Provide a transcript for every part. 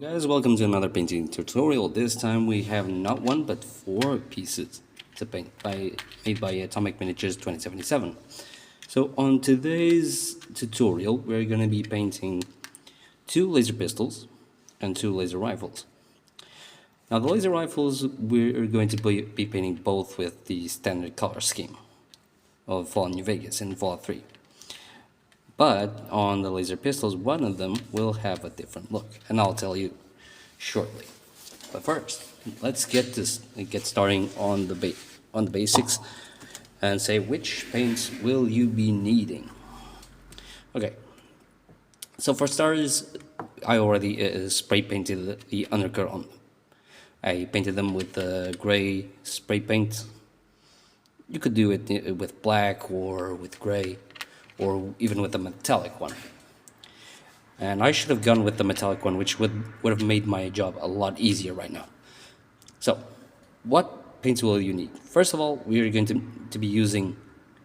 Guys, welcome to another painting tutorial. This time we have not one but four pieces to paint made by Atomic Miniatures 2077. So on today's tutorial we're going to be painting two laser pistols and two laser rifles. Now the laser rifles we're going to be painting both with the standard color scheme of Fallout New Vegas and Fallout 3. But on the laser pistols, one of them will have a different look, and I'll tell you shortly. But first, let's get starting on the basics, and say which paints will you be needing. Okay. So for starters, I already spray painted the undercut on them. I painted them with gray spray paint. You could do it with black or with gray, or even with a metallic one. And I should have gone with the metallic one, which would have made my job a lot easier right now. So, what paints will you need? First of all, we are going to be using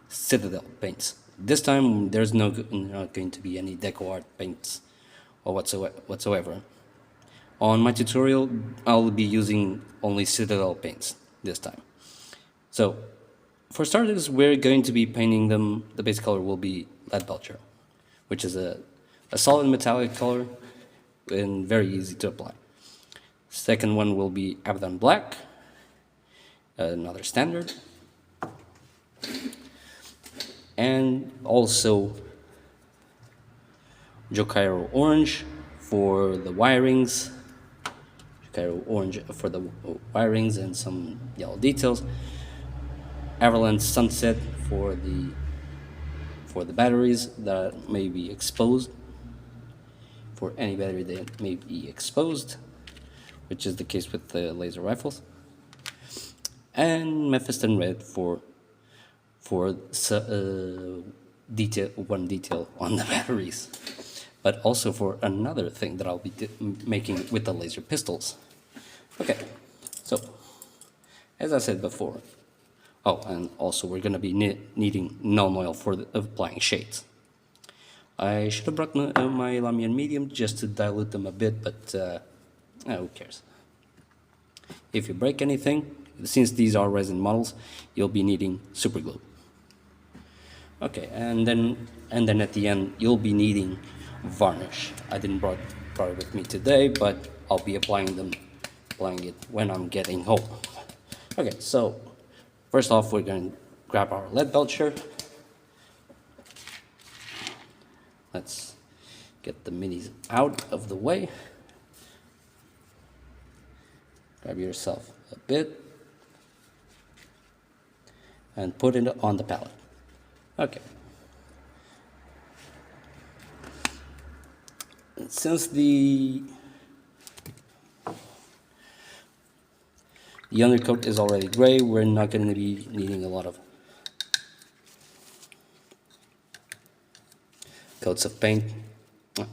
Citadel paints. This time, there's not going to be any deco art paints or whatsoever. On my tutorial, I'll be using only Citadel paints this time. So, for starters, we're going to be painting them. The base color will be Leadbelcher, which is a solid metallic color and very easy to apply. Second one will be Abaddon Black, another standard, and also Jokairo Orange for the wirings. Jokairo Orange for the wirings and some yellow details. Avalanche Sunset for the batteries that may be exposed, for any battery that may be exposed, which is the case with the laser rifles, and Mephiston Red for one detail on the batteries, but also for another thing that I'll be making with the laser pistols. Okay, so as I said before. Oh, and also we're going to be needing Nuln Oil for applying shades. I should have brought my Lamian Medium just to dilute them a bit, but who cares? If you break anything, since these are resin models, you'll be needing super glue. Okay, and then at the end you'll be needing varnish. I didn't brought it with me today, but I'll be applying it when I'm getting home. Okay, so first off, we're going to grab our Leadbelcher. Let's get the minis out of the way. Grab yourself a bit and put it on the palette. Okay. Since the undercoat is already gray, we're not going to be needing a lot of coats of paint. We're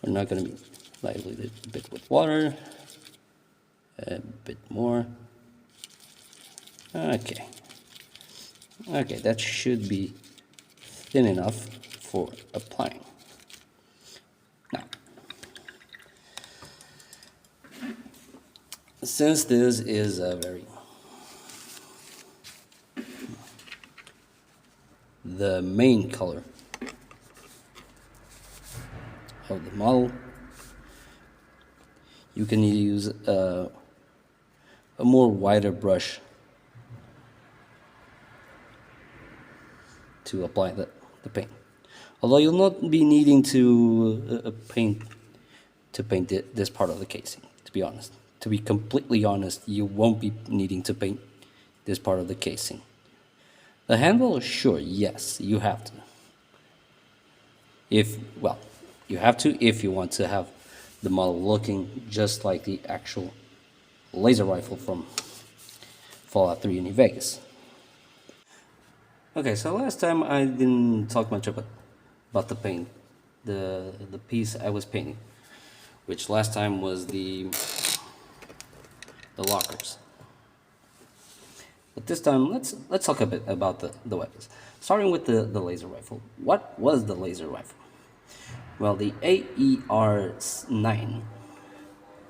not going to be lightly a bit with water, a bit more. Okay, that should be thin enough for applying. Now, since this is a the main color of the model, you can use a more wider brush to apply the paint. Although you'll not be needing to paint this part of the casing, to be honest. To be completely honest, you won't be needing to paint this part of the casing. The handle, sure, yes, you have to. You have to if you want to have the model looking just like the actual laser rifle from Fallout 3 New Vegas. Okay, so last time I didn't talk much about the paint, the piece I was painting, which last time was the lockers. But this time, let's talk a bit about the weapons. Starting with the laser rifle. What was the laser rifle? Well, the AER-9,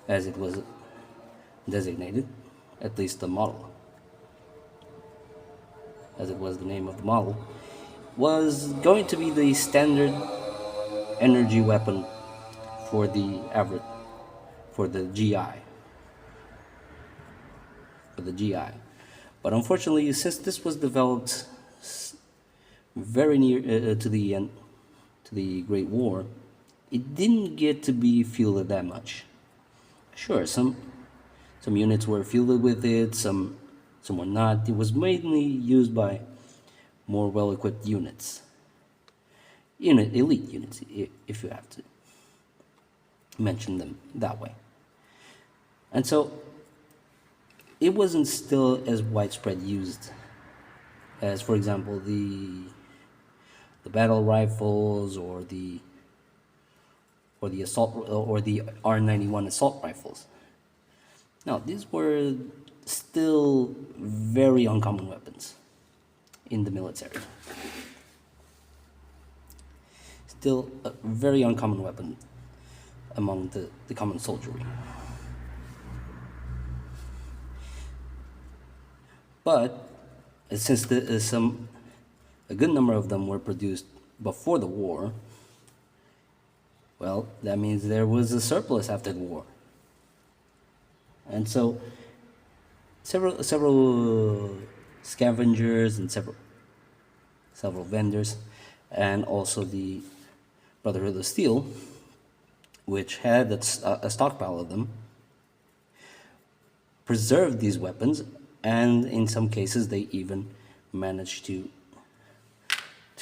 as it was designated, at least the model, as it was the name of the model, was going to be the standard energy weapon for the average, for the GI, for the GI. But unfortunately, since this was developed very near to the end, to the Great War, it didn't get to be fielded that much. Sure, some units were fielded with it, some were not. It was mainly used by more well-equipped units, elite units, if you have to mention them that way. And so it wasn't still as widespread used as, for example, the battle rifles or the assault or the R91 assault rifles. Now, these were still very uncommon weapons in the military. Still a very uncommon weapon among the common soldiery. But since a good number of them were produced before the war, well, that means there was a surplus after the war. And so several scavengers and several vendors, and also the Brotherhood of Steel, which had a stockpile of them, preserved these weapons, and in some cases they even managed to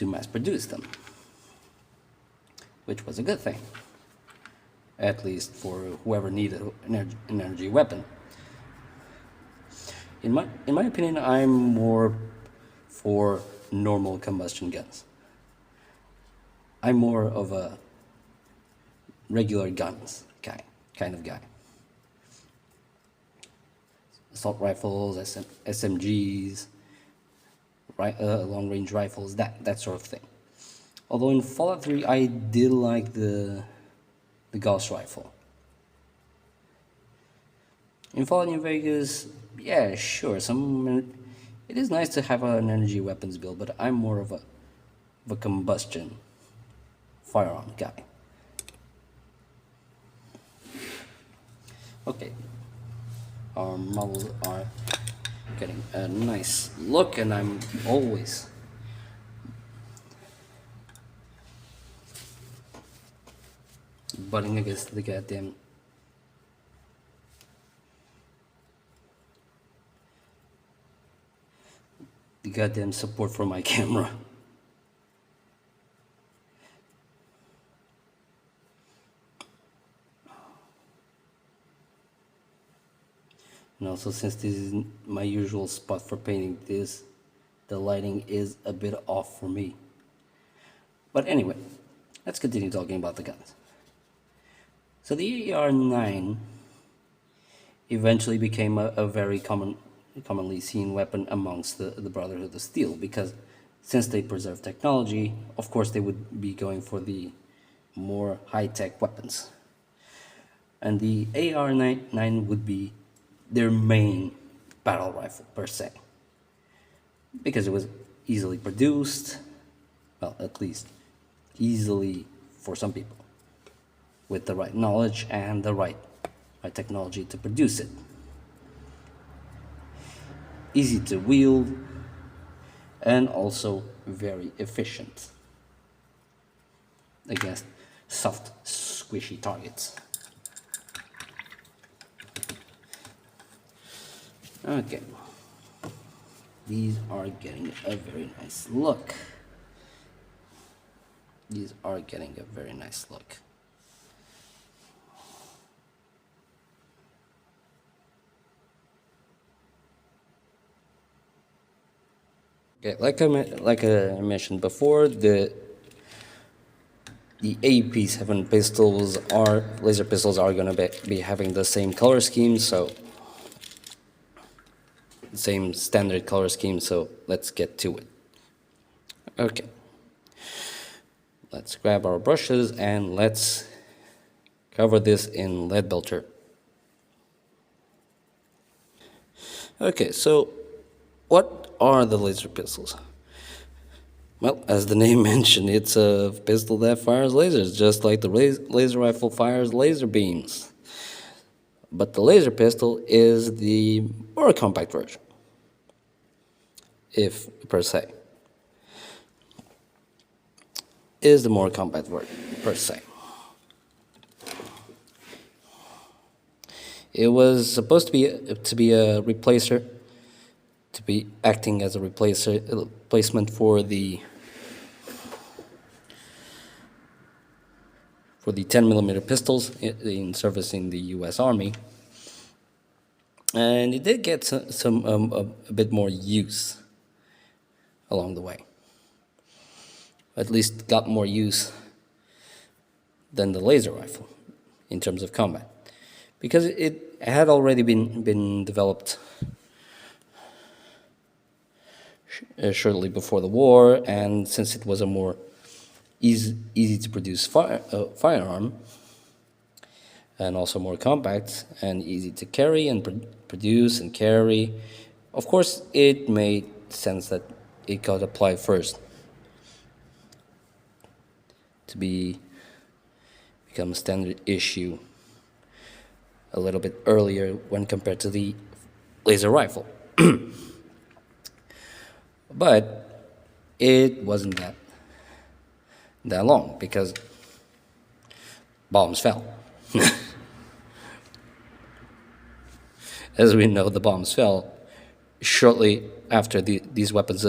mass produce them, which was a good thing, at least for whoever needed an energy weapon. In my opinion, I'm more for normal combustion guns. I'm more of a regular guns kind of guy. Assault rifles, SMGs, long-range rifles, that sort of thing. Although in Fallout 3, I did like the Gauss rifle. In Fallout New Vegas, yeah, sure, it is nice to have an energy weapons build, but I'm more of a combustion firearm guy. Okay, our models are getting a nice look, and I'm always butting against the goddamn support for my camera. And also, since this is my usual spot for painting this, the lighting is a bit off for me. But anyway, let's continue talking about the guns. So the AR-9 eventually became a very commonly seen weapon amongst the Brotherhood of Steel, because since they preserve technology, of course they would be going for the more high-tech weapons. And the AR-9 would be their main battle rifle per se, because it was easily produced, well, at least easily for some people, with the right knowledge and the right technology to produce it. Easy to wield, and also very efficient against soft, squishy targets. Okay, these are getting a very nice look. These are getting a very nice look. Okay, like I mentioned before, the AP7 pistols laser pistols are gonna be having the same color scheme, so same standard color scheme, so let's get to it. Okay, let's grab our brushes and let's cover this in Leadbelcher. Okay, so what are the laser pistols? Well, as the name mentioned, it's a pistol that fires lasers, just like the laser rifle fires laser beams. But the laser pistol is the more compact version, if per se. Is the more compact version, per se. It was supposed to be a replacer, to be acting as a replacement for the 10mm pistols in service in the U.S. Army, and it did get a bit more use along the way. At least got more use than the laser rifle in terms of combat, because it had already been developed shortly before the war, and since it was a more easy to produce firearm, and also more compact and easy to carry and produce and carry, of course it made sense that it got applied first to become a standard issue a little bit earlier when compared to the laser rifle. But it wasn't that long, because bombs fell. As we know, the bombs fell shortly after these weapons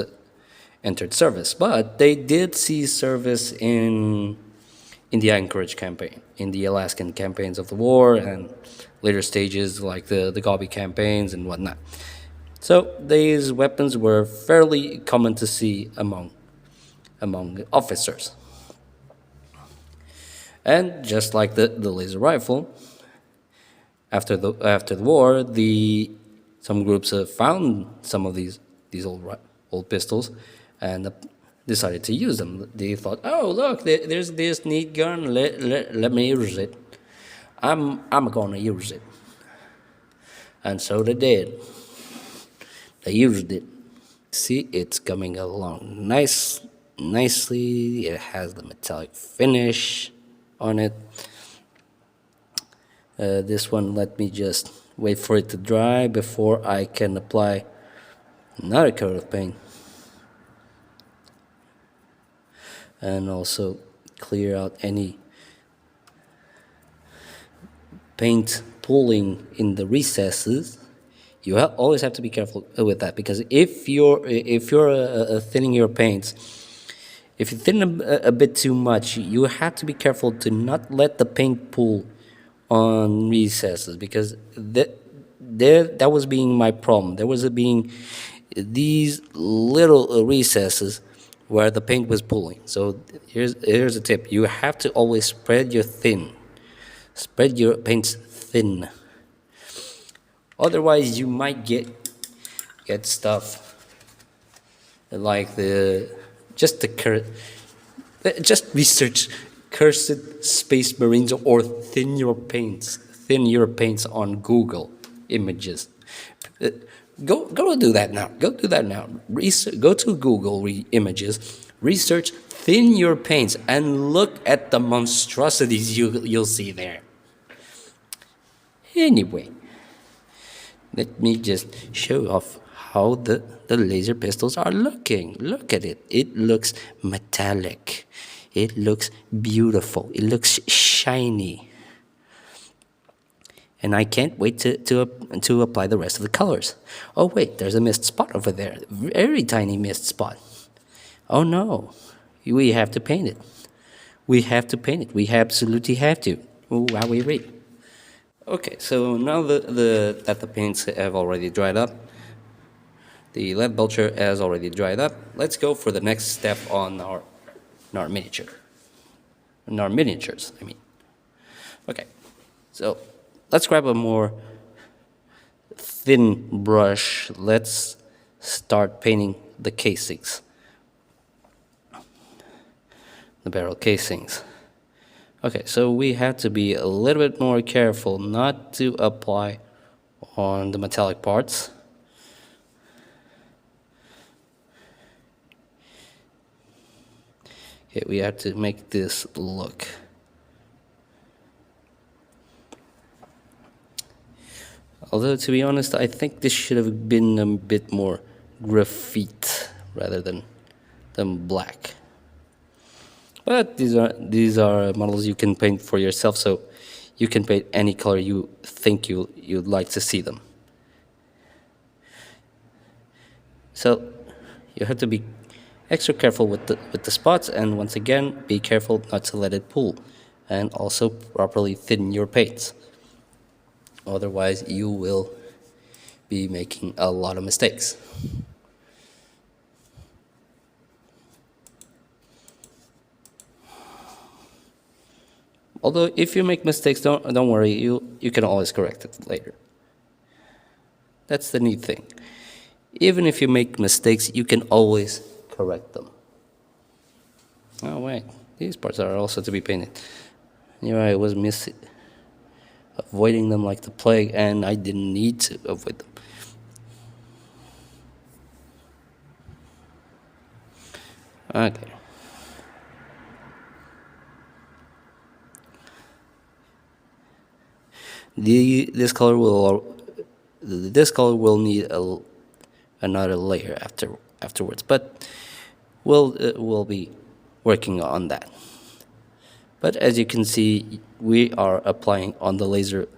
entered service, but they did see service in the Anchorage campaign, in the Alaskan campaigns of the war, and later stages like the Gobi campaigns and whatnot. So these weapons were fairly common to see among officers. And just like the laser rifle, after the war, some groups found some of these old pistols and decided to use them. They thought, oh look, there's this neat gun. Let me use it. I'm gonna use it. And so they did. They used it. See, it's coming along nicely. It has the metallic finish on it. This one, let me just wait for it to dry before I can apply another coat of paint. And also clear out any paint pooling in the recesses. You always have to be careful with that, because if you're thinning your paints, if you thin a bit too much, you have to be careful to not let the paint pool on recesses, because that was being my problem. There was being these little recesses where the paint was pooling. So here's a tip: you have to always spread your paints thin. Otherwise, you might get stuff like just research cursed space marines, or thin your paints on Google Images. Go do that now. Go do that now. Go to Google Images, research thin your paints, and look at the monstrosities you'll see there. Anyway, let me just show off how the laser pistols are looking. Look at it. It looks metallic. It looks beautiful. It looks shiny. And I can't wait to apply the rest of the colors. Oh wait, there's a mist spot over there. Very tiny mist spot. Oh no, we have to paint it. We have to paint it. We absolutely have to. While we read. Okay, so now that the paints have already dried up, the Leadbelcher has already dried up, let's go for the next step on our miniatures, I mean. Okay, so let's grab a more thin brush, let's start painting the casings, the barrel casings. Okay, so we have to be a little bit more careful not to apply on the metallic parts. Okay, we have to make this look. Although, to be honest, I think this should have been a bit more graphite rather than black. But these are models you can paint for yourself, so you can paint any color you think you'd like to see them. So you have to be extra careful with the spots, and once again, be careful not to let it pool, and also properly thin your paints. Otherwise, you will be making a lot of mistakes. Although, if you make mistakes, don't worry. You can always correct it later. That's the neat thing. Even if you make mistakes, you can always correct them. Oh wait, these parts are also to be painted. Yeah, I was avoiding them like the plague, and I didn't need to avoid them. Okay. This color will need another layer afterwards, but we'll be working on that. But as you can see, we are applying on the laser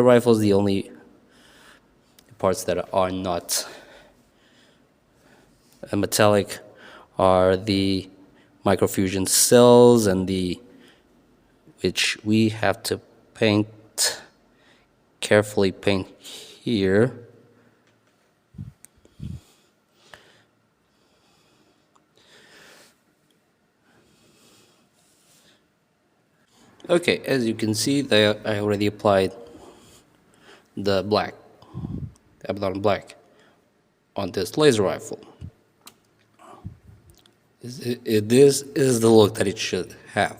rifles. The only parts that are not metallic are the microfusion cells, and which we have to carefully paint here. Okay, as you can see, I already applied the black, Abaddon black, on this laser rifle. This is the look that it should have.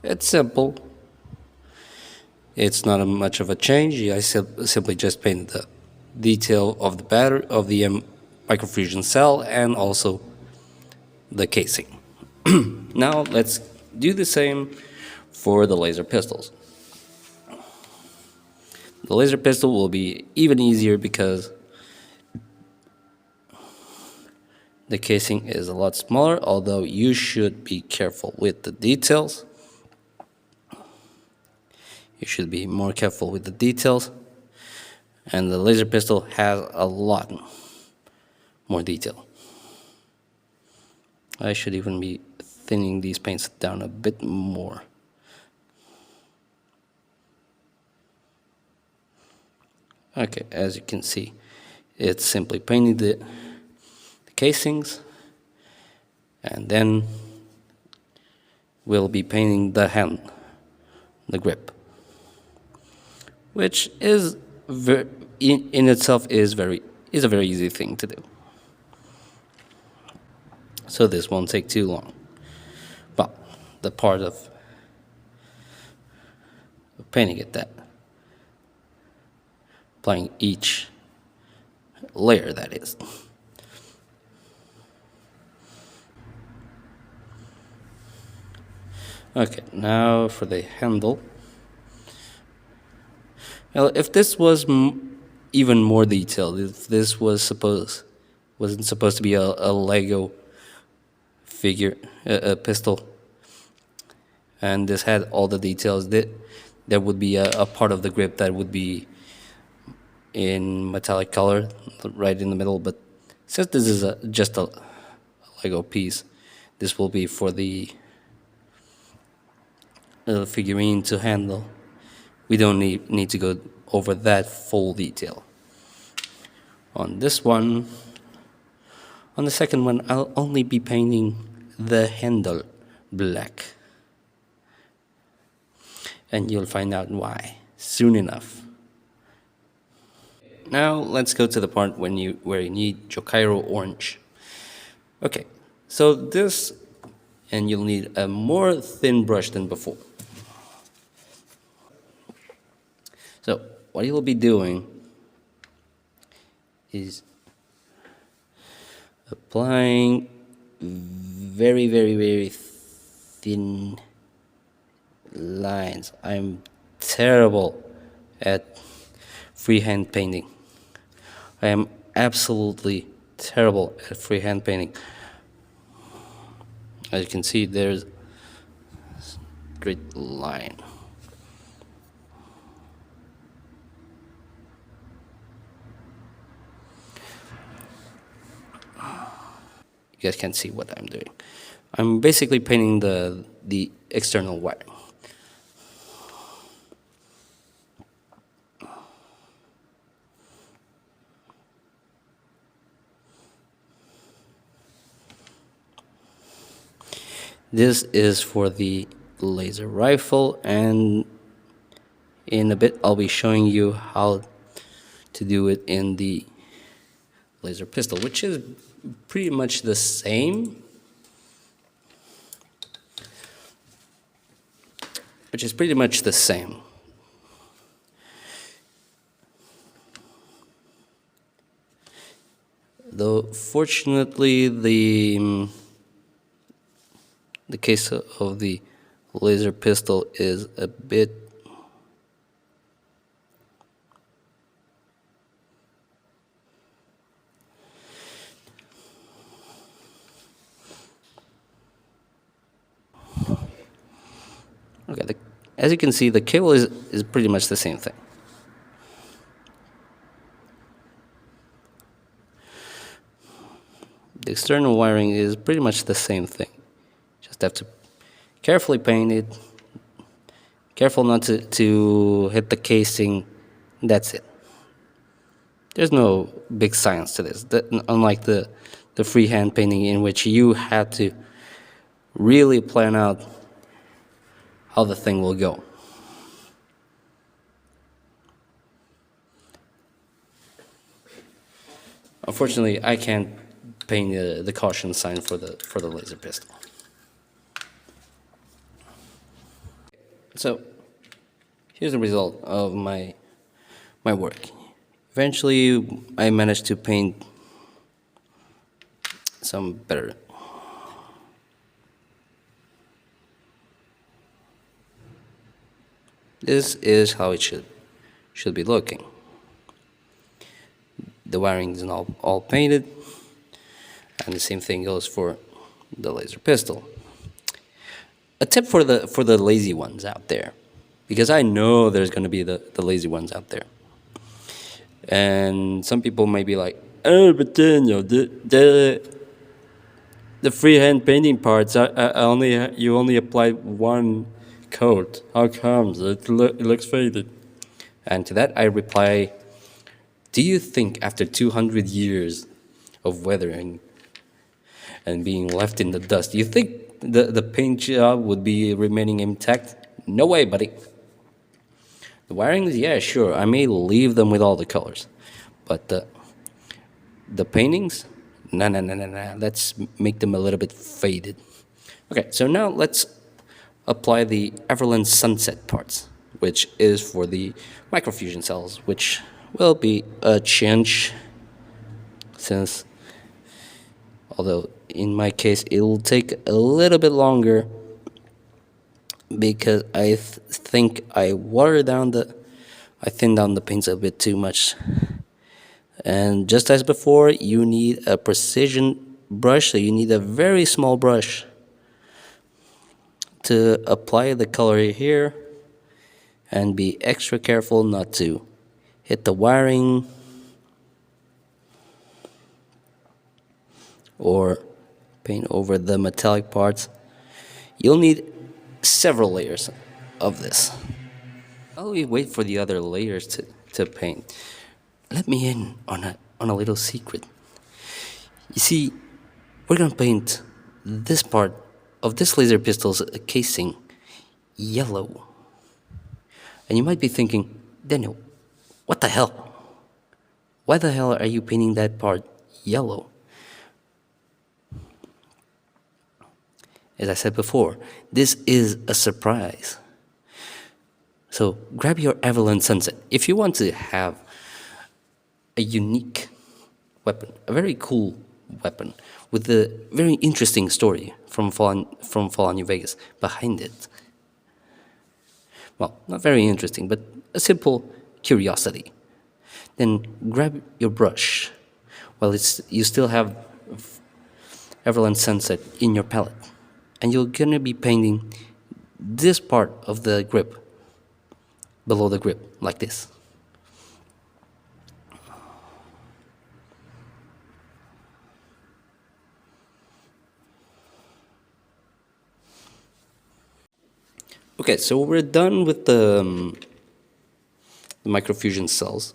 It's simple. It's not much of a change. I simply just painted the detail of the battery of the microfusion cell and also the casing. Now let's do the same for the laser pistols. The laser pistol will be even easier because the casing is a lot smaller, although you should be careful with the details. You should be more careful with the details. And the laser pistol has a lot more detail. I should even be thinning these paints down a bit more. Okay, as you can see, it's simply painting the casings, and then we'll be painting the hand, the grip, which is in itself is a very easy thing to do. So this won't take too long. But the part of painting it, that applying each layer, that is. Okay, now for the handle. Well, if this was even more detailed, if this wasn't supposed to be a Lego figure, a pistol, and this had all the details, there would be a part of the grip that would be in metallic color right in the middle. But since this is just a Lego piece, this will be for the figurine to handle. We don't need to go over that full detail. On this one, on the second one, I'll only be painting the handle black. and you'll find out why soon enough. Now let's go to the part where you need Jokairo orange. Okay, so this, and you'll need a more thin brush than before. So what you'll be doing is applying very, very, very thin lines. I'm terrible at freehand painting. I am absolutely terrible at freehand painting. As you can see, there's a straight line. You guys can't see what I'm doing. I'm basically painting the external wiring. This is for the laser rifle, and in a bit I'll be showing you how to do it in the laser pistol, which is pretty much the same. Though fortunately the case of the laser pistol is a bit okay. As you can see, the cable is pretty much the same thing. The external wiring is pretty much the same thing. Just have to carefully paint it. Careful not to hit the casing. That's it. There's no big science to this. Unlike the freehand painting, in which you have to really plan out how the thing will go. Unfortunately, I can't paint the caution sign for the laser pistol. So here's the result of my work. Eventually, I managed to paint some better. This is how it should be looking. The wiring is all painted, and the same thing goes for the laser pistol. A tip for the lazy ones out there, because I know there's going to be the lazy ones out there, and some people may be like, "Oh, but Daniel, the freehand painting parts, you only applied one coat. How comes it looks faded?" And to that I reply, do you think after 200 years of weathering and being left in the dust, do you think the paint job would be remaining intact? No way, buddy. The wirings, yeah, sure, I may leave them with all the colors, but the paintings, nah. Let's make them a little bit faded. Okay, so now let's apply the Everland Sunset parts, which is for the microfusion cells, which will be a change, since although in my case it will take a little bit longer, because I think I thinned down the paints a bit too much. And just as before, you need a precision brush, so you need a very small brush to apply the color here, and be extra careful not to hit the wiring or paint over the metallic parts. You'll need several layers of this. While we wait for the other layers to paint, let me in on a little secret. You see, we're gonna paint this part of this laser pistol's casing yellow. And you might be thinking, Daniel, what the hell? Why the hell are you painting that part yellow? As I said before, this is a surprise. So grab your Evelyn Sunset. If you want to have a unique weapon, a very cool weapon, with a very interesting story from Fallout New Vegas behind it. Well, not very interesting, but a simple curiosity. Then grab your brush while you still have Everland Sunset in your palette, and you're gonna be painting this part of the grip, below the grip, like this. Okay, so we're done with the microfusion cells.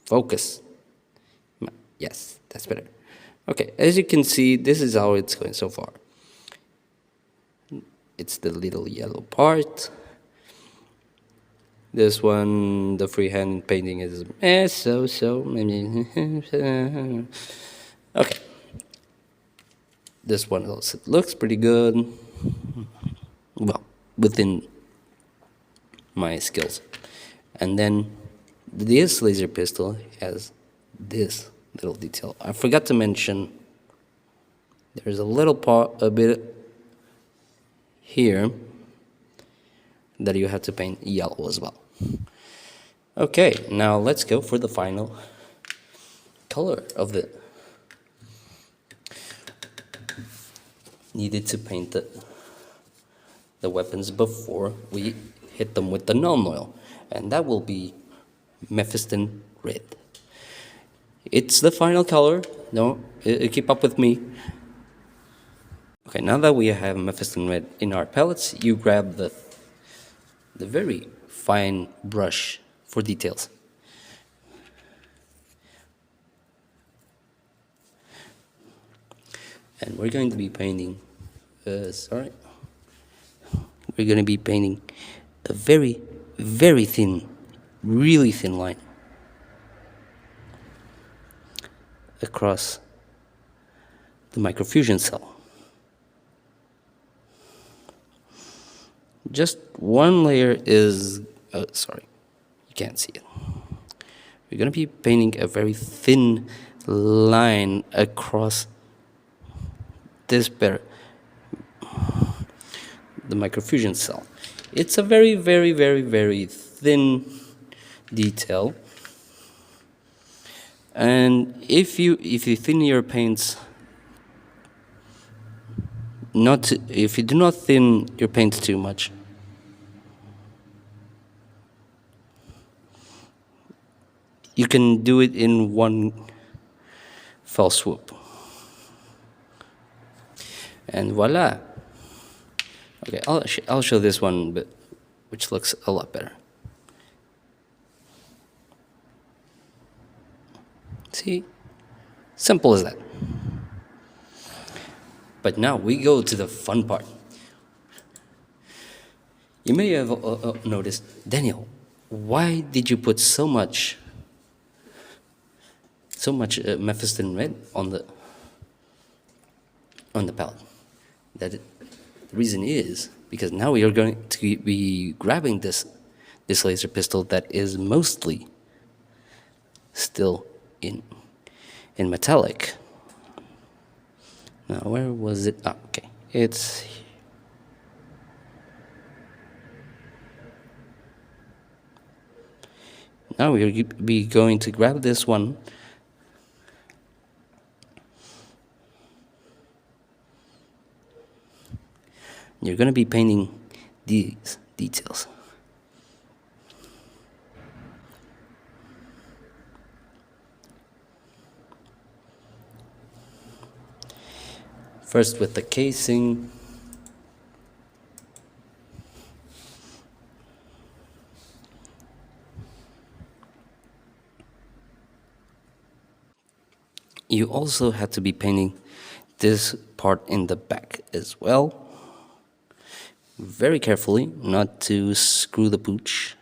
Focus. Yes, that's better. Okay, as you can see, this is how it's going so far. It's the little yellow part. This one, the freehand painting is so. Okay. This one also looks pretty good. Well, within my skills. And then this laser pistol has this little detail. I forgot to mention there's a little part, a bit here that you have to paint yellow as well. Okay, now let's go for the final color of the needed to paint the weapons before we hit them with the Nuln Oil, and that will be Mephiston Red. It's the final color. No, keep up with me. Okay, now that we have Mephiston Red in our palettes, you grab the very fine brush for details. And we're going to be painting, we're going to be painting a very, very thin, really thin line across the microfusion cell. Just one layer is, sorry, you can't see it. We're going to be painting a very thin line across this the microfusion cell. It's a very, very, very, very thin detail. And if you thin your paints, if you do not thin your paints too much, you can do it in one fell swoop. And voila. Okay, I'll show this one, but which looks a lot better. See? Simple as that. But now we go to the fun part. You may have noticed, Daniel, why did you put so much Mephiston Red on the palette? The reason is because now we are going to be grabbing this laser pistol that is mostly still in metallic. Now where was it? Ah, okay, it's now we'll be going to grab this one. You're going to be painting these details. First with the casing. You also have to be painting this part in the back as well. Very carefully, not to screw the pooch,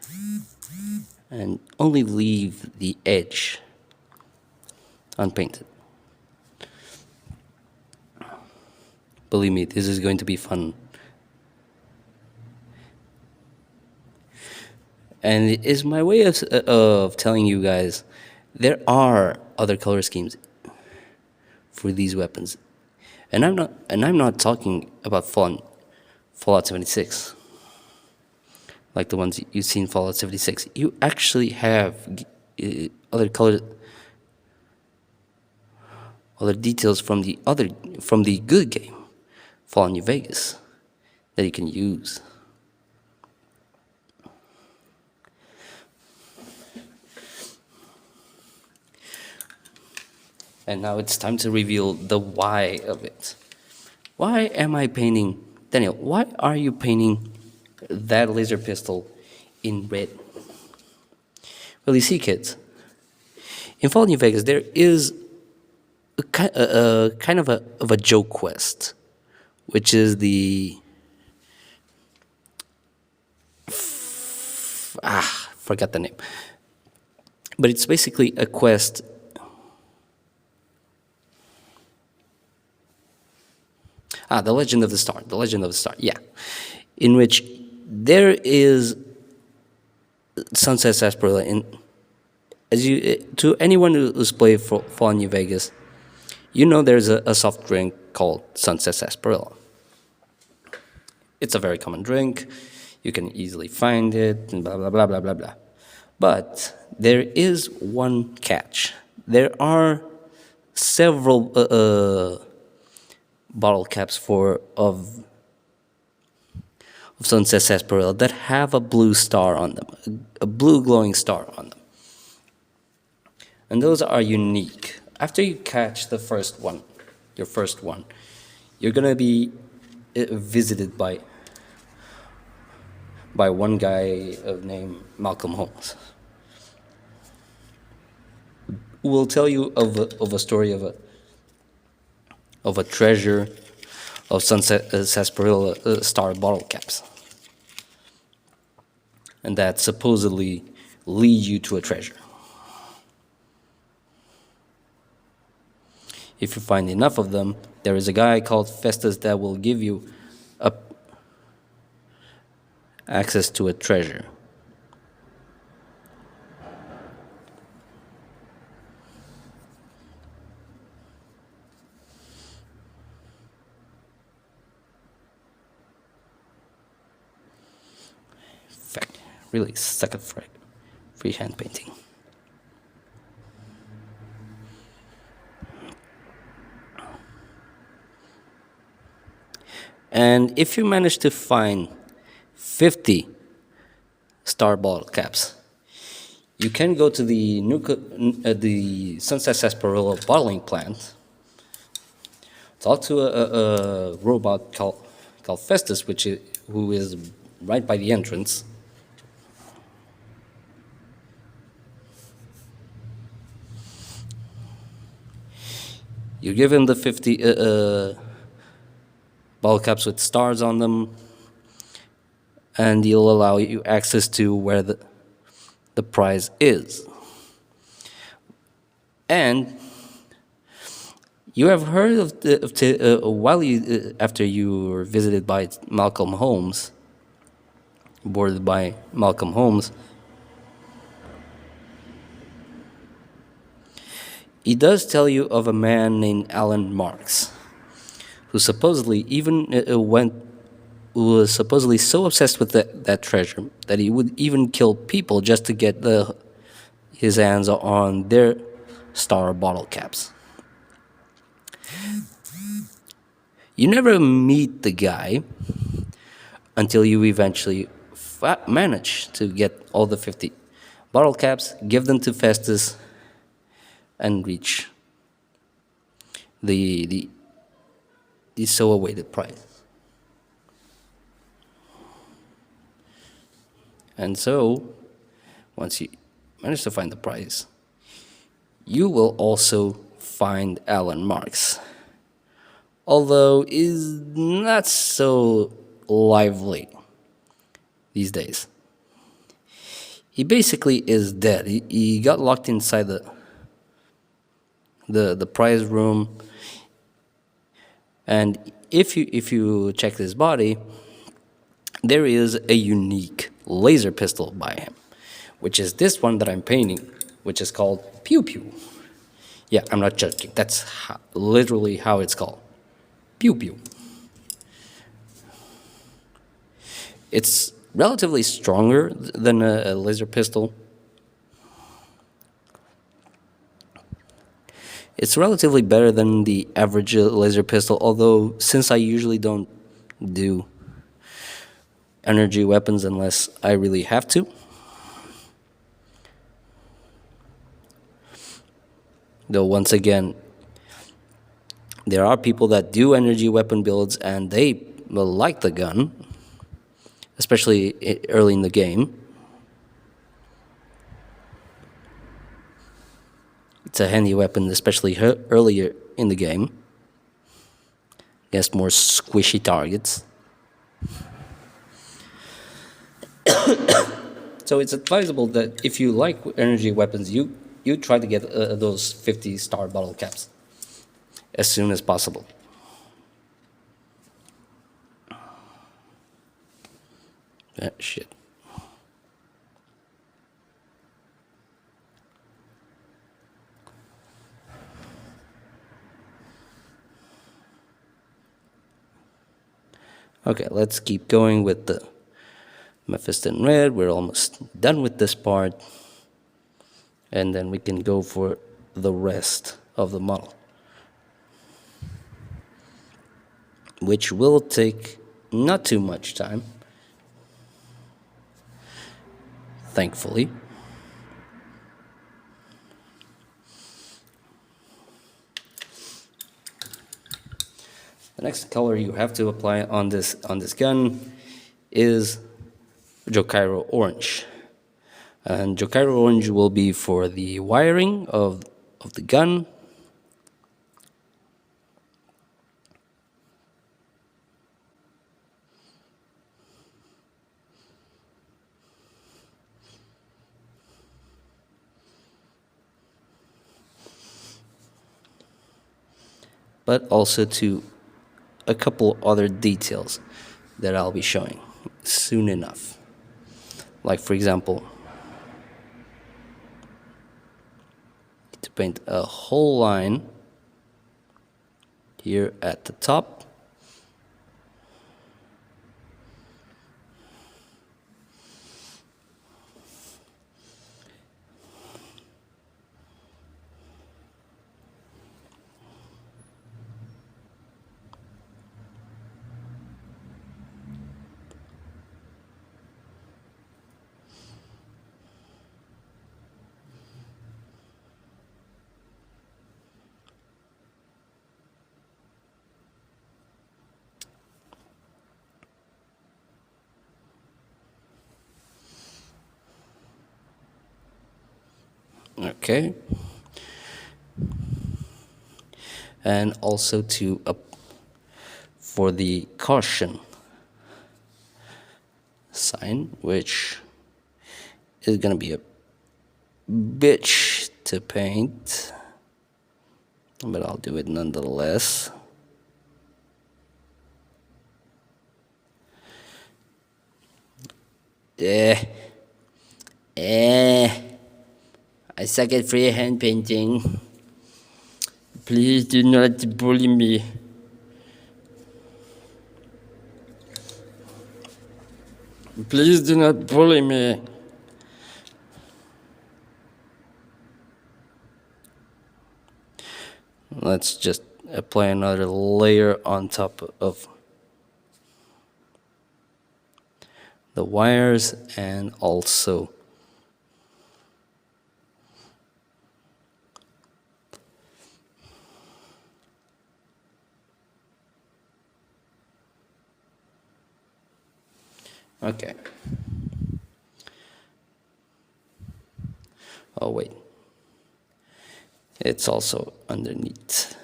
and only leave the edge unpainted. Believe me, this is going to be fun. And it is my way of telling you guys there are other color schemes for these weapons. And I'm not talking about Fallout 76. Like the ones you've seen Fallout 76. You actually have other details from the good game, Fallout New Vegas, that you can use. And now it's time to reveal the why of it. Why am I painting, Daniel, why are you painting that laser pistol in red? Well, you see, kids, in Fallout New Vegas, there is a kind of a joke quest, which is forgot the name. But it's basically a quest. The Legend of the Star. The Legend of the Star, yeah. In which there is Sunset Sarsaparilla. To anyone who's played Fallout New Vegas, you know there's a soft drink called Sunset Sarsaparilla. It's a very common drink. You can easily find it, and blah, blah, blah, blah, blah, blah. But there is one catch. There are several bottle caps of Sunset Sarsaparilla that have a blue star on them, a blue glowing star on them. And those are unique. After you catch the first one, your first one, you're gonna be visited by one guy named Malcolm Holmes, who will tell you of a story of a treasure of Sunset Sarsaparilla star bottle caps, and that supposedly lead you to a treasure. If you find enough of them, there is a guy called Festus that will give you access to a treasure. Really suck at freehand painting. And if you manage to find 50 star bottle caps, you can go to the Sunset Sarsaparilla bottling plant, talk to a robot called Festus, who is right by the entrance. You give him the 50 bottle caps with stars on them, and he'll allow you access to where the prize is. And you have heard after you were visited by Malcolm Holmes, boarded by Malcolm Holmes, he does tell you of a man named Alan Marks, who supposedly who was supposedly so obsessed with that treasure that he would even kill people just to get his hands on their star bottle caps. You never meet the guy until you eventually manage to get all the 50 bottle caps, give them to Festus, and reach the so awaited prize. And so, once you manage to find the prize, you will also find Alan Marks, although is not so lively these days. He basically is dead. He got locked inside the prize room, and if you check his body, there is a unique laser pistol by him, which is this one that I'm painting, which is called Pew Pew. Yeah, I'm not joking. That's literally how it's called. Pew Pew. It's relatively stronger than a laser pistol. It's relatively better than the average laser pistol, although since I usually don't do energy weapons unless I really have to. Though once again, there are people that do energy weapon builds and they like the gun, especially early in the game. It's a handy weapon, especially earlier in the game, against more squishy targets. So it's advisable that if you like energy weapons, you try to get those 50-star bottle caps as soon as possible. Shit. Okay, let's keep going with the Mephiston Red. We're almost done with this part. And then we can go for the rest of the model, which will take not too much time, thankfully. The next color you have to apply on this gun is Jokairo Orange. And Jokairo Orange will be for the wiring of the gun. But also to a couple other details that I'll be showing soon enough. Like, for example, to paint a whole line here at the top. Okay. And also to for the caution sign, which is gonna be a bitch to paint, but I'll do it nonetheless. I suck at freehand painting. Please do not bully me. Please do not bully me. Let's just apply another layer on top of the wires and also okay. Oh wait, it's also underneath.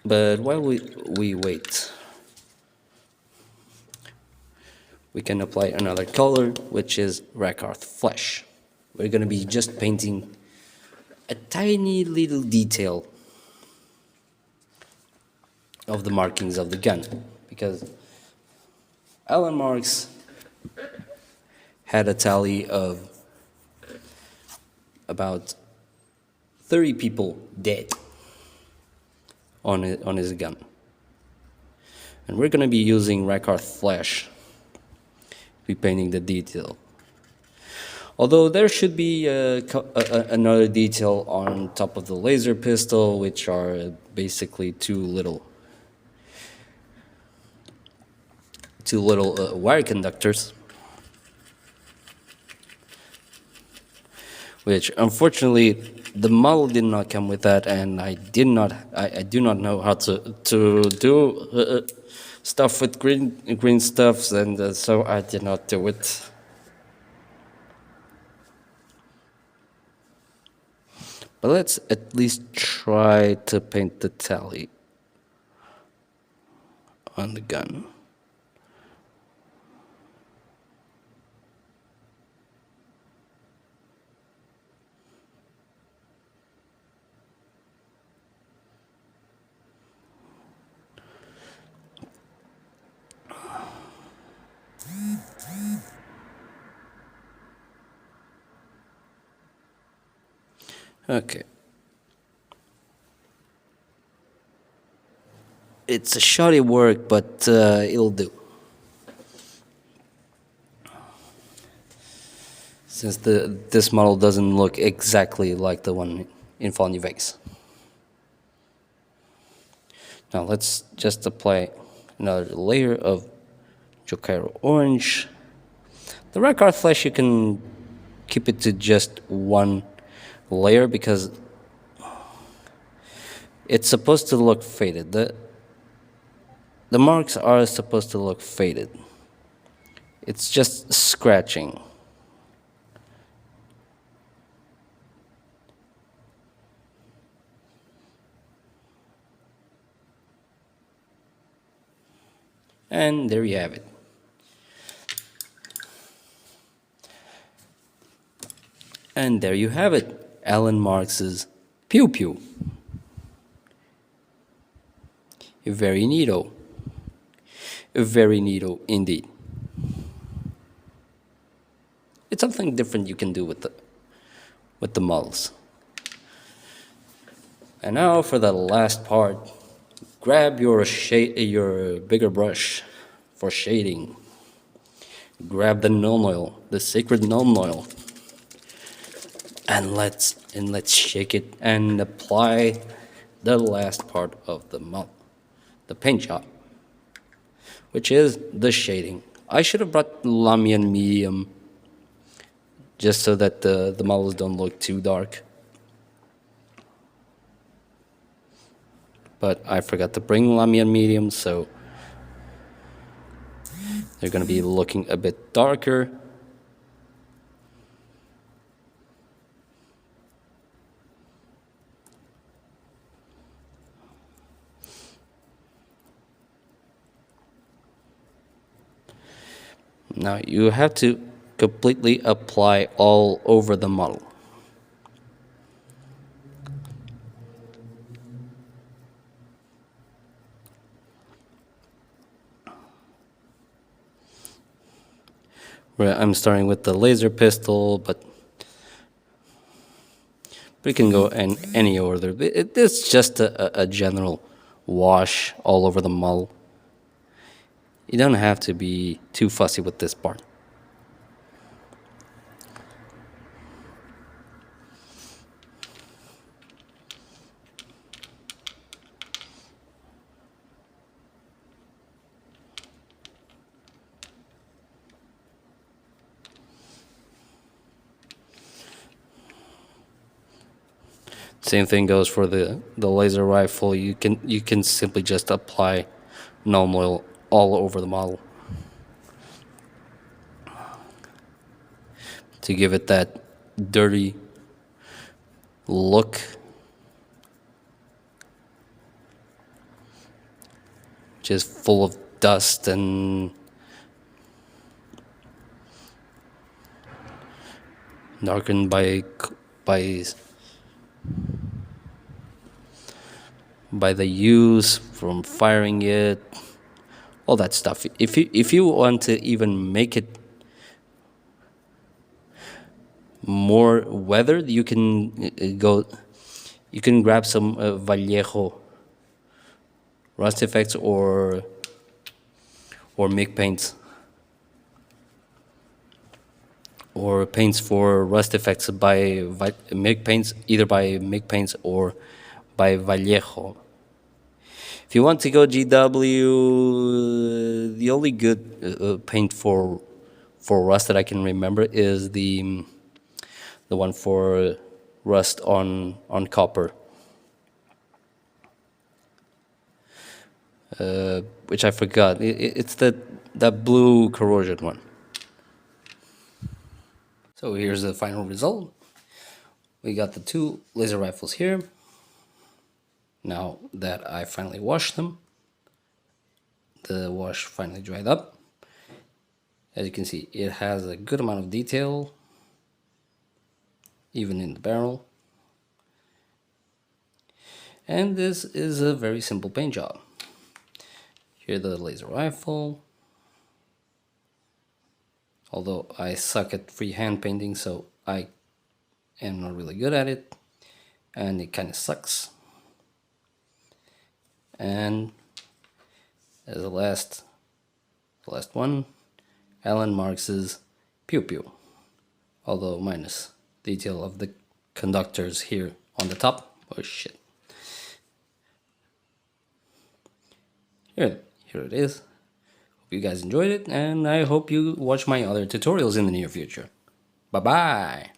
But while we wait, we can apply another color, which is Rakarth Flesh. We're gonna be just painting a tiny little detail of the markings of the gun, because Alan Marks had a tally of about 30 people dead on his gun. And we're gonna be using Rakarth Flesh to be painting the detail. Although there should be another detail on top of the laser pistol, which are basically two little wire conductors, which unfortunately the model did not come with that, and I do not know how to do stuff with green stuffs, and so I did not do it. But let's at least try to paint the tally on the gun. Okay. It's a shoddy work, but it'll do. Since this model doesn't look exactly like the one in Fallout New Vegas. Now let's just apply another layer of Jokairo Orange. The Rakarth Flesh, you can keep it to just one layer because it's supposed to look faded. The marks are supposed to look faded. It's just scratching. And there you have it. And there you have it, Alan Marks's Pew Pew. Very neato. Very neato indeed. It's something different you can do with the models. And now for the last part, grab your bigger brush for shading. Grab the gnome oil, the sacred gnome oil, and let's shake it and apply the last part of the model, the paint job, which is the shading. I should have brought Lamian medium just so that the models don't look too dark. But I forgot to bring Lamian medium, so they're going to be looking a bit darker. Now you have to completely apply all over the model. I'm starting with the laser pistol, but we can go in any order. It's just a general wash all over the model. You don't have to be too fussy with this part. Same thing goes for the laser rifle. You can simply just apply gnome oil all over the model to give it that dirty look. just full of dust and darkened by by the use from firing it, all that stuff. If you want to even make it more weathered, you can you can grab some Vallejo Rust Effects or MIG paints, or paints for Rust Effects by MIG paints, either by MIG paints or by Vallejo. If you want to go GW, the only good paint for Rust that I can remember is the one for Rust on copper, which I forgot. It's that blue corrosion one. So here's the final result. We got the two laser rifles here. Now that I finally washed them, the wash finally dried up. As you can see, it has a good amount of detail, even in the barrel. And this is a very simple paint job. Here's the laser rifle. Although I suck at freehand painting, so I am not really good at it, and it kind of sucks. And as the last one, Alan Marx's Pew Pew, although minus detail of the conductors here on the top. Oh shit. Here it is. Hope you guys enjoyed it, and I hope you watch my other tutorials in the near future. Bye bye.